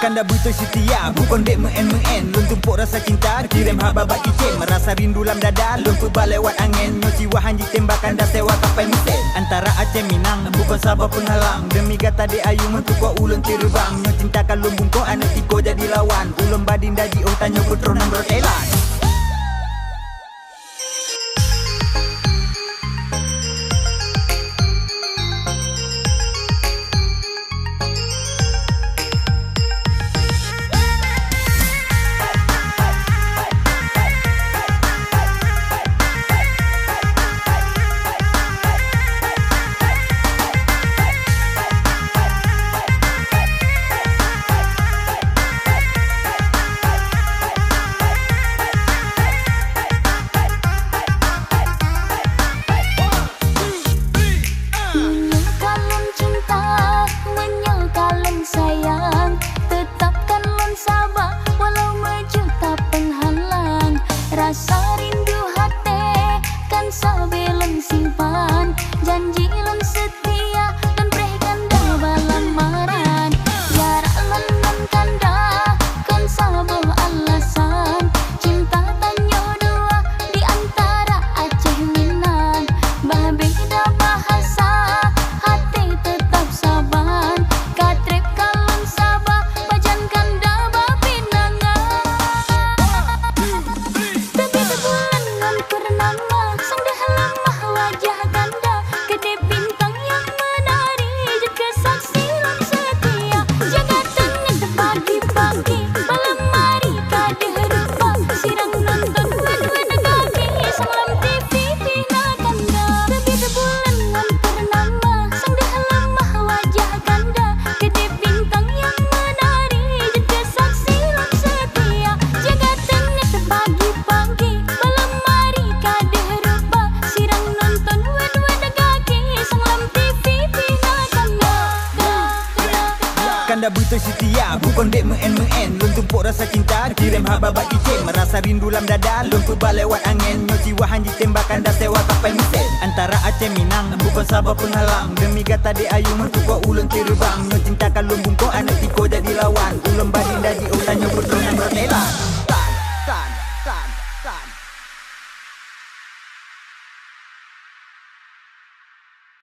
Kanda butuh setia, bukan dek men-men. Lun tumpuk rasa cinta, kirim hababat kicin. Merasa rindu lam dada, lun tu balewat angin. Nyoci wahan tembakan dah sewa kapal mesin. Antara Aceh Minang, bukan Sabah pun halang. Demi gata dek ayu mentukuk ulun terbang. Nyo cinta kalau bungkuk anak tiko jadi lawan. Ulun badin daji oh tanya putro nang Thailand. Rasa rindu hati kan sabeleng simpan. Janji lun setia dan berikan dah balamaran. Jarak lengan kanda kan sabah alasan. Cinta tanyo dua di antara Aceh Minang. Bah beda bahasa hati tetap saban. Katrep kalun sabah pajan kanda babinangan. Purnama sang dah lemah wajah kanda. Gede bintang yang menari juga saksi lun setia. Jagatan yang pagi-pagi malam mari kade rupa. Sirang nonton dua-dua kaki sang lam TV pina kanda. Berbeda bulan ngan purnama sang dah lemah wajah kanda. Gede bintang yang menari juga saksi lun setia. Jagatan yang pagi-pagi malam mari kade rupa. Sirang nonton dua-dua kaki sang lam TV pina kanda. Kanda butuh setia, bukan dek men-men. Lun tumpuk rasa cinta, kirim hababat kicin. Merasa rindu lam dada, lun tu balewat angin. Nyoci wahan tembakan dah sewa kapal mesin. Antara Aceh Minang, bukan Sabah pun halang. Demi gata dek ayu mentukuk ulun terbang. Nyo cinta kalau bungkuk anak tiko jadi lawan.